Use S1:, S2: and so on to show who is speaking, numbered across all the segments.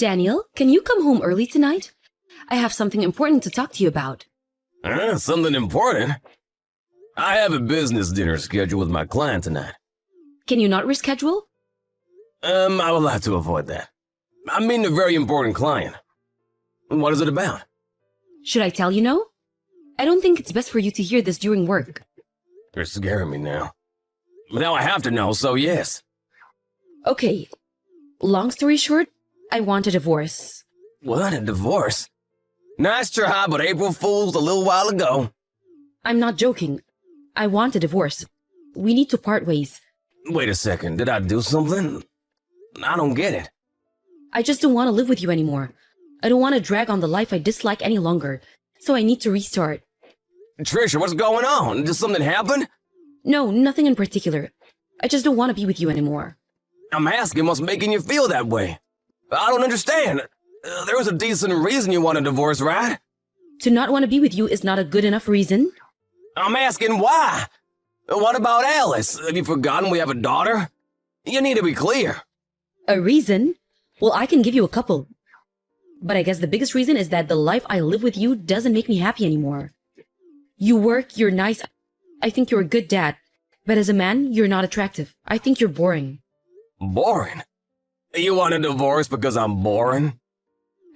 S1: Daniel, can you come home early tonight? I have something important to talk to you about.
S2: Something important? I have a business dinner scheduled with my client tonight.
S1: Can you not reschedule?
S2: I would like to avoid that. I'm meeting a very important client. What is it about?
S1: Should I tell you no? I don't think it's best for you to hear this during work.
S2: You're scaring me now. But now I have to know, so yes.
S1: Okay. Long story short, I want a divorce.
S2: What, a divorce? Nice try, but April Fool's a little while ago.
S1: I'm not joking. I want a divorce. We need to part ways.
S2: Wait a second, did I do something? I don't get it.
S1: I just don't want to live with you anymore. I don't want to drag on the life I dislike any longer, so I need to restart.
S2: Trisha, what's going on? Did something happen?
S1: No, nothing in particular. I just don't want to be with you anymore.
S2: I'm asking what's making you feel that way. I don't understand. There was a decent reason you want a divorce, right?
S1: To not want to be with you is not a good enough reason.
S2: I'm asking why. What about Alice? Have you forgotten we have a daughter? You need to be clear.
S1: A reason? Well, I can give you a couple. But I guess the biggest reason is that the life I live with you doesn't make me happy anymore. You work, you're nice. I think you're a good dad. But as a man, you're not attractive. I think you're boring.
S2: Boring? You want a divorce because I'm boring?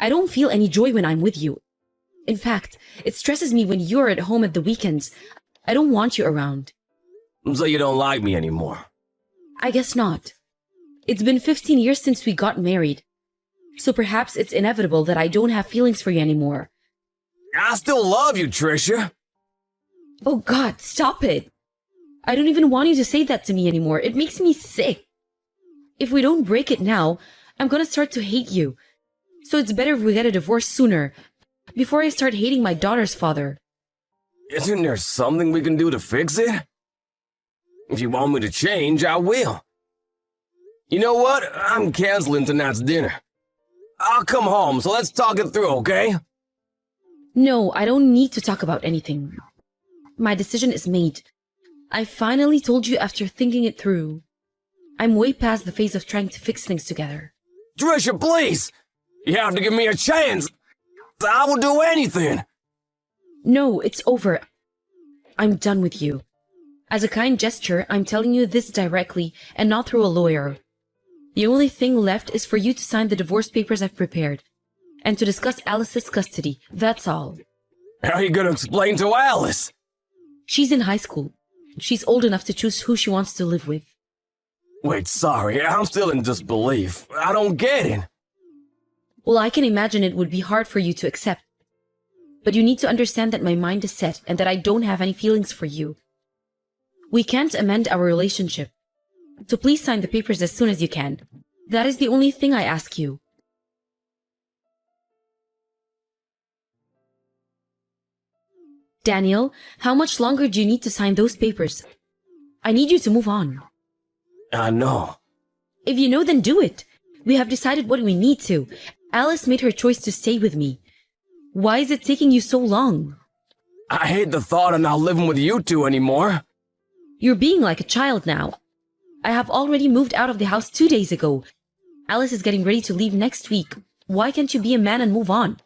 S1: I don't feel any joy when I'm with you. In fact, it stresses me when you're at home at the weekends. I don't want you around.
S2: So you don't like me anymore?
S1: I guess not. It's been 15 years since we got married. So perhaps it's inevitable that I don't have feelings for you anymore.
S2: I still love you, Trisha.
S1: Oh God, stop it. I don't even want you to say that to me anymore. It makes me sick. If we don't break it now, I'm gonna start to hate you. So it's better if we get a divorce sooner, before I start hating my daughter's father.
S2: Isn't there something we can do to fix it? If you want me to change, I will. You know what? I'm canceling tonight's dinner. I'll come home, so let's talk it through, okay?
S1: No, I don't need to talk about anything. My decision is made. I finally told you after thinking it through. I'm way past the phase of trying to fix things together.
S2: Trisha, please! You have to give me a chance! I will do anything!
S1: No, it's over. I'm done with you. As a kind gesture, I'm telling you this directly and not through a lawyer. The only thing left is for you to sign the divorce papers I've prepared, and to discuss Alice's custody. That's all.
S2: How are you gonna explain to Alice?
S1: She's in high school. She's old enough to choose who she wants to live with.
S2: Wait, sorry, I'm still in disbelief. I don't get it.
S1: Well, I can imagine it would be hard for you to accept. But you need to understand that my mind is set and that I don't have any feelings for you. We can't amend our relationship. So please sign the papers as soon as you can. That is the only thing I ask you. Daniel, how much longer do you need to sign those papers? I need you to move on.
S2: I know.
S1: If you know, then do it. We have decided what we need to. Alice made her choice to stay with me. Why is it taking you so long?
S2: I hate the thought of not living with you two anymore.
S1: You're being like a child now. I have already moved out of the house 2 days ago. Alice is getting ready to leave next week. Why can't you be a man and move on?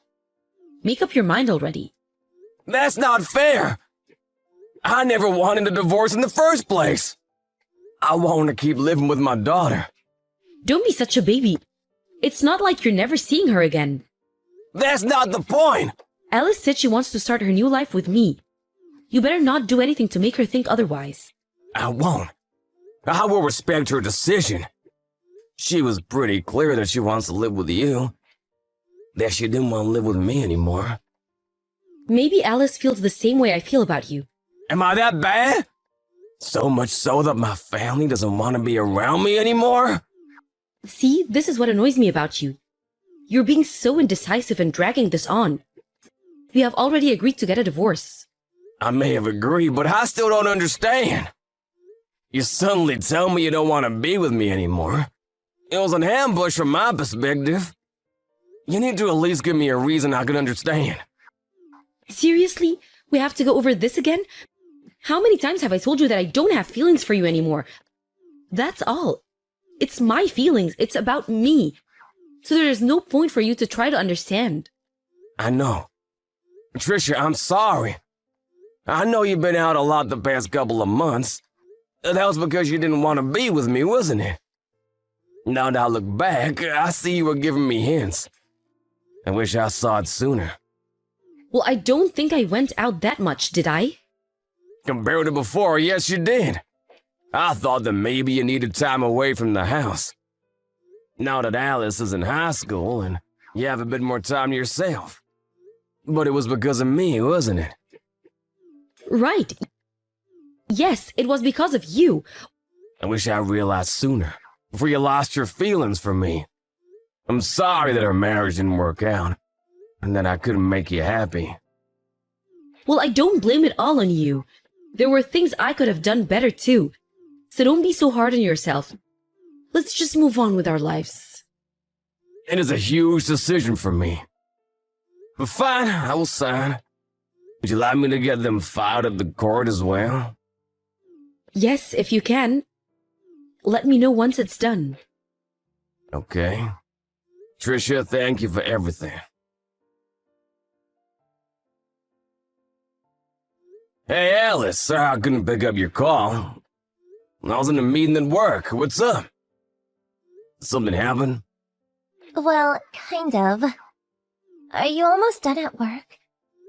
S1: Make up your mind already.
S2: That's not fair. I never wanted a divorce in the first place. I want to keep living with my daughter.
S1: Don't be such a baby. It's not like you're never seeing her again.
S2: That's not the point.
S1: Alice said she wants to start her new life with me. You better not do anything to make her think otherwise.
S2: I won't. I will respect her decision. She was pretty clear that she wants to live with you. That she didn't want to live with me anymore.
S1: Maybe Alice feels the same way I feel about you.
S2: Am I that bad? So much so that my family doesn't want to be around me anymore?
S1: See, this is what annoys me about you. You're being so indecisive and dragging this on. We have already agreed to get a divorce.
S2: I may have agreed, but I still don't understand. You suddenly tell me you don't want to be with me anymore. It was an ambush from my perspective. You need to at least give me a reason I can understand.
S1: Seriously? We have to go over this again? How many times have I told you that I don't have feelings for you anymore? That's all. It's my feelings. It's about me. so there is no point for you to try to understand.
S2: I know. Trisha, I'm sorry. I know you've been out a lot the past couple of months. That was because you didn't want to be with me, wasn't it? Now that I look back, I see you were giving me hints. I wish I saw it sooner.
S1: Well, I don't think I went out that much, did I?
S2: Compared to before, yes, you did. I thought that maybe you needed time away from the house. Now that Alice is in high school and you have a bit more time to yourself. But it was because of me, wasn't it?
S1: Right. Yes, it was because of you.
S2: I wish I realized sooner, before you lost your feelings for me. I'm sorry that our marriage didn't work out, and that I couldn't make you happy.
S1: Well, I don't blame it all on you. There were things I could have done better too. So don't be so hard on yourself. Let's just move on with our lives.
S2: It is a huge decision for me. But fine, I will sign. Would you like me to get them filed at the court as well?
S1: Yes, if you can. Let me know once it's done.
S2: Okay. Trisha, thank you for everything. Hey, Alice, sorry I couldn't pick up your call. I was in a meeting at work. What's up? Something happened?
S3: Well, kind of. Are you almost done at work?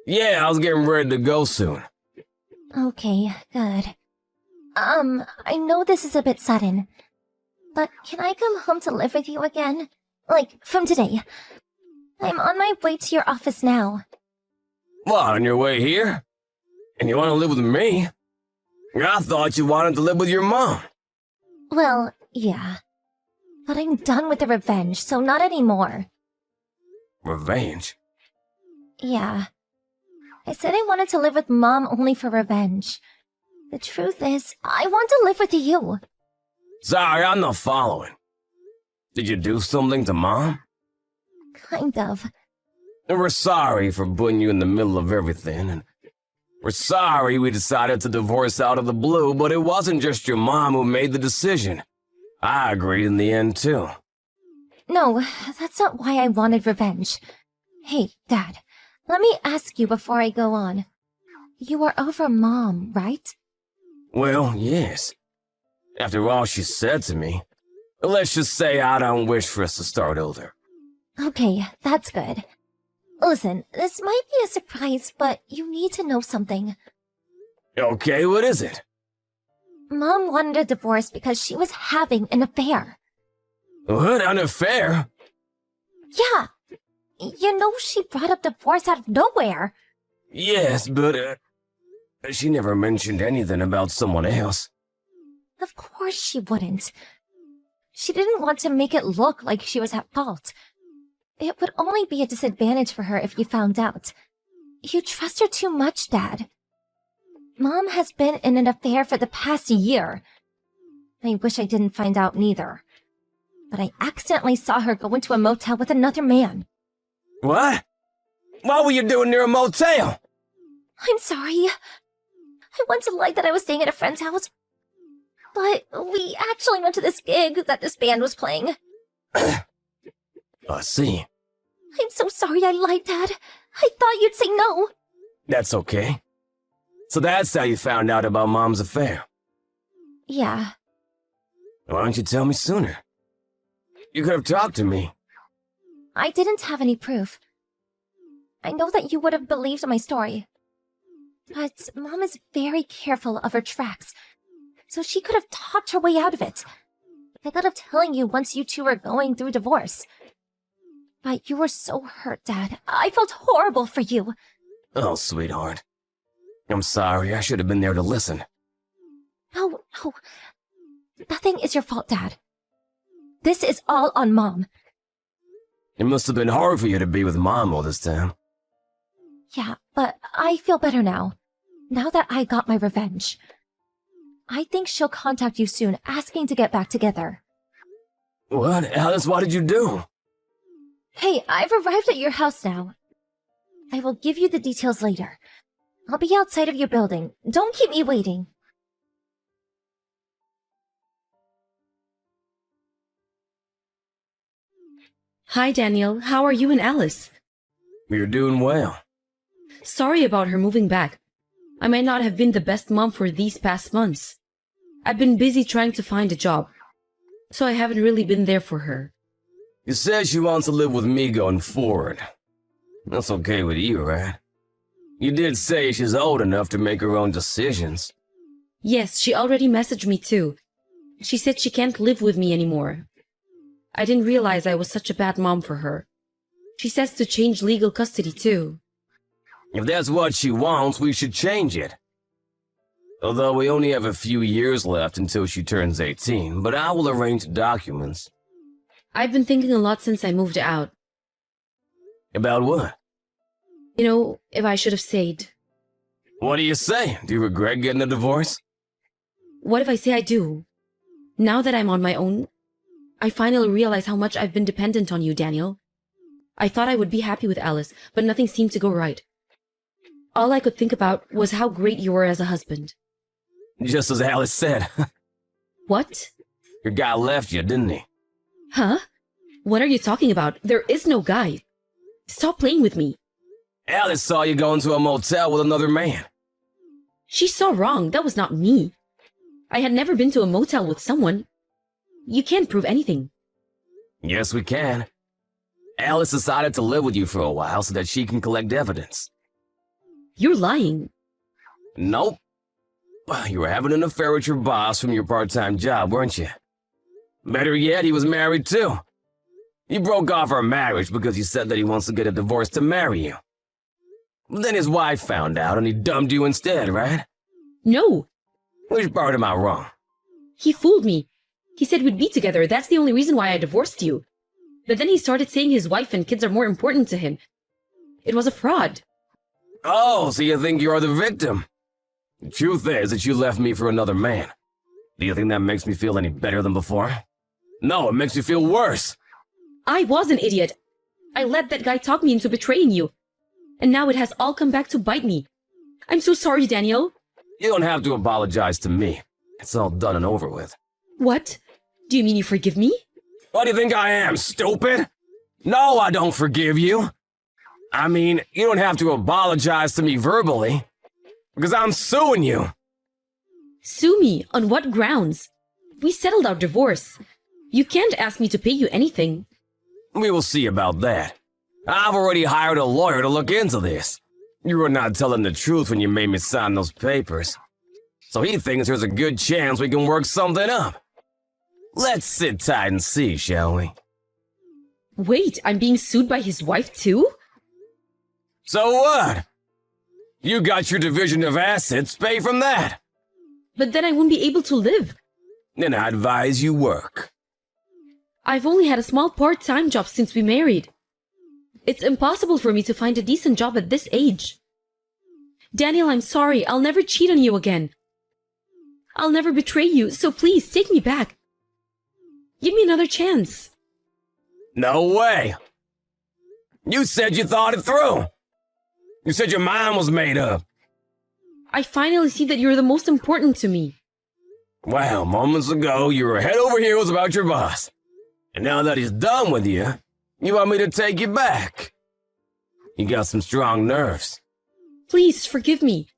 S2: Yeah, I was getting ready to go soon.
S3: Okay, good. I know this is a bit sudden, but can I come home to live with you again? Like, from today. I'm on my way to your office now.
S2: What, on your way here? And you want to live with me? I thought you wanted to live with your mom.
S3: Well, yeah. But I'm done with the revenge, so not anymore.
S2: Revenge?
S3: Yeah. I said I wanted to live with Mom only for revenge. The truth is, I want to live with you.
S2: Sorry, I'm not following. Did you do something to Mom?
S3: Kind of.
S2: And we're sorry for putting you in the middle of everything, and we're sorry we decided to divorce out of the blue, but it wasn't just your mom who made the decision. I agreed in the end, too.
S3: No, that's not why I wanted revenge. Hey, Dad, let me ask you before I go on. You are over Mom, right?
S2: Well, yes. After all she said to me, let's just say I don't wish for us to start over.
S3: Okay, that's good. Listen, this might be a surprise, but you need to know something.
S2: Okay, what is it?
S3: Mom wanted a divorce because she was having an affair.
S2: What, an affair?
S3: Yeah. You know she brought up divorce out of nowhere.
S2: Yes, but, she never mentioned anything about someone else.
S3: Of course she wouldn't. She didn't want to make it look like she was at fault. It would only be a disadvantage for her if you found out. You trust her too much, Dad. Mom has been in an affair for the past year. I wish I didn't find out neither. But I accidentally saw her go into a motel with another man.
S2: What? What were you doing near a motel?
S3: I'm sorry. I once lied that I was staying at a friend's house. But we actually went to this gig that this band was playing.
S2: I see.
S3: I'm so sorry I lied, Dad. I thought you'd say no.
S2: That's okay. So that's how you found out about Mom's affair.
S3: Yeah.
S2: Why don't you tell me sooner? You could have talked to me.
S3: I didn't have any proof. I know that you would have believed my story. But Mom is very careful of her tracks, so she could have talked her way out of it. I thought of telling you once you two were going through divorce. But you were so hurt, Dad. I felt horrible for you.
S2: Oh, sweetheart. I'm sorry, I should have been there to listen.
S3: No. Nothing is your fault, Dad. This is all on Mom.
S2: It must have been hard for you to be with Mom all this time.
S3: Yeah, but I feel better now. Now that I got my revenge. I think she'll contact you soon, asking to get back together.
S2: What? Alice, what did you do?
S3: Hey, I've arrived at your house now. I will give you the details later. I'll be outside of your building. Don't keep me waiting.
S1: Hi, Daniel. How are you and Alice?
S2: You're doing well.
S1: Sorry about her moving back. I might not have been the best mom for these past months. I've been busy trying to find a job, so I haven't really been there for her.
S2: You said she wants to live with me going forward. That's okay with you, right? You did say she's old enough to make her own decisions.
S1: Yes, she already messaged me too. She said she can't live with me anymore. I didn't realize I was such a bad mom for her. She says to change legal custody too.
S2: If that's what she wants, we should change it. Although we only have a few years left until she turns 18, but I will arrange the documents.
S1: I've been thinking a lot since I moved out.
S2: About what?
S1: You know, if I should have stayed.
S2: What do you say? Do you regret getting a divorce?
S1: What if I say I do? Now that I'm on my own, I finally realize how much I've been dependent on you, Daniel. I thought I would be happy with Alice, but nothing seemed to go right. All I could think about was how great you were as a husband.
S2: Just as Alice said.
S1: What?
S2: Your guy left you, didn't he?
S1: Huh? What are you talking about? There is no guy. Stop playing with me.
S2: Alice saw you going to a motel with another man.
S1: She's so wrong. That was not me. I had never been to a motel with someone. You can't prove anything.
S2: Yes, we can. Alice decided to live with you for a while so that she can collect evidence.
S1: You're lying.
S2: Nope. You were having an affair with your boss from your part-time job, weren't you? Better yet, he was married too. You broke off our marriage because he said that he wants to get a divorce to marry you. Then his wife found out and he dumped you instead, right?
S1: No.
S2: Which part am I wrong?
S1: He fooled me. He said we'd be together. That's the only reason why I divorced you. But then he started saying his wife and kids are more important to him. It was a fraud.
S2: Oh, so you think you're the victim? The truth is that you left me for another man. Do you think that makes me feel any better than before? No, it makes me feel worse.
S1: I was an idiot. I let that guy talk me into betraying you. And now it has all come back to bite me. I'm so sorry, Daniel.
S2: You don't have to apologize to me. It's all done and over with.
S1: What? Do you mean you forgive me?
S2: What do you think I am, stupid? No, I don't forgive you. I mean, you don't have to apologize to me verbally. Because I'm suing you.
S1: Sue me? On what grounds? We settled our divorce. You can't ask me to pay you anything.
S2: We will see about that. I've already hired a lawyer to look into this. You were not telling the truth when you made me sign those papers. So he thinks there's a good chance we can work something up. Let's sit tight and see, shall we?
S1: Wait, I'm being sued by his wife too?
S2: So what? You got your division of assets, pay from that.
S1: But then I won't be able to live.
S2: Then I advise you work.
S1: I've only had a small part-time job since we married. It's impossible for me to find a decent job at this age. Daniel, I'm sorry. I'll never cheat on you again. I'll never betray you, so please take me back. Give me another chance.
S2: No way. You said you thought it through. You said your mind was made up.
S1: I finally see that you're the most important to me.
S2: Well, moments ago, you were head over heels about your boss. And now that he's done with you, you want me to take you back. You got some strong nerves.
S1: Please forgive me.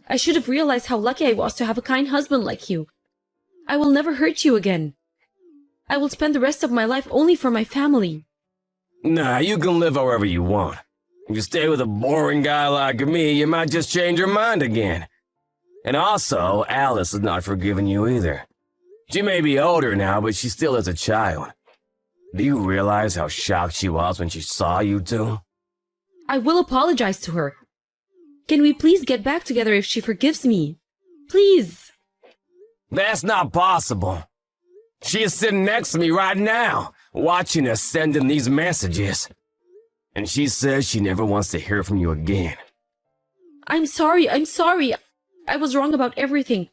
S1: I should have realized how lucky I was to have a kind husband like you. I will never hurt you again. I will spend the rest of my life only for my family.
S2: Nah, you can live however you want. If you stay with a boring guy like me, you might just change your mind again. And also, Alice is not forgiving you either. She may be older now, but she still is a child. Do you realize how shocked she was when she saw you two?
S1: I will apologize to her. Can we please get back together if she forgives me? Please.
S2: That's not possible. She is sitting next to me right now, watching us sending these messages. And she says she never wants to hear from you again.
S1: I'm sorry. I was wrong about everything.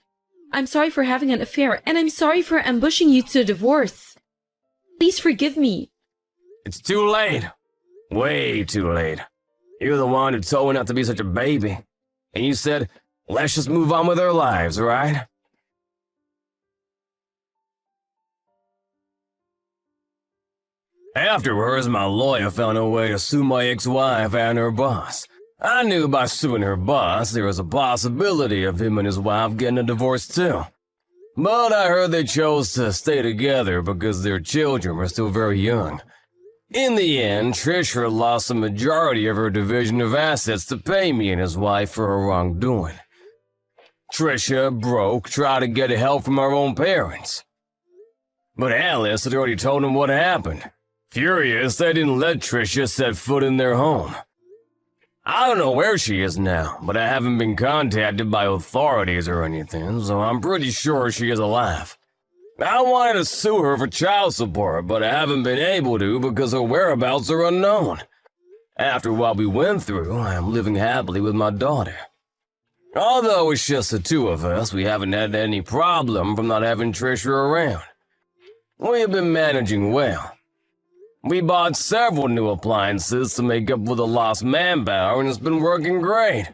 S1: I'm sorry for having an affair, and I'm sorry for ambushing you to a divorce. Please forgive me.
S2: It's too late. Way too late. You're the one who told me not to be such a baby. And you said, let's just move on with our lives, right? Afterwards, my lawyer found a way to sue my ex-wife and her boss. I knew by suing her boss there was a possibility of him and his wife getting a divorce too. But I heard they chose to stay together because their children were still very young. In the end, Trisha lost the majority of her division of assets to pay me and his wife for her wrongdoing. Trisha, broke, tried to get help from her own parents. But Alice had already told him what happened. Furious, they didn't let Trisha set foot in their home. I don't know where she is now, but I haven't been contacted by authorities or anything, so I'm pretty sure she is alive. I wanted to sue her for child support, but I haven't been able to because her whereabouts are unknown. After what we went through, I am living happily with my daughter. Although it's just the two of us, we haven't had any problem from not having Trisha around. We have been managing well. We bought several new appliances to make up for the lost manpower, and it's been working great.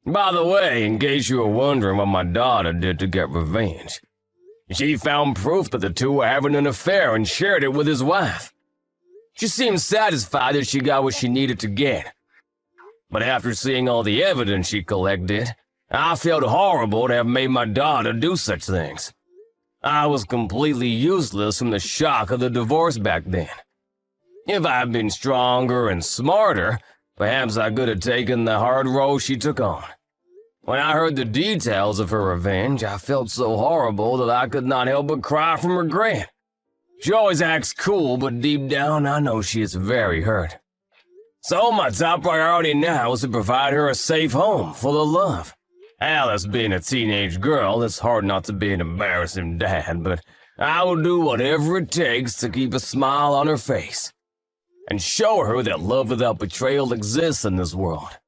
S2: By the way, in case you were wondering what my daughter did to get revenge, she found proof that the two were having an affair and shared it with his wife. She seemed satisfied that she got what she needed to get. But after seeing all the evidence she collected, I felt horrible to have made my daughter do such things. I was completely useless from the shock of the divorce back then. If I had been stronger and smarter, perhaps I could have taken the hard role she took on. When I heard the details of her revenge, I felt so horrible that I could not help but cry from regret. She always acts cool, but deep down I know she is very hurt. So my top priority now is to provide her a safe home full of love. Alice being a teenage girl, it's hard not to be an embarrassing dad, but I will do whatever it takes to keep a smile on her face and show her that love without betrayal exists in this world.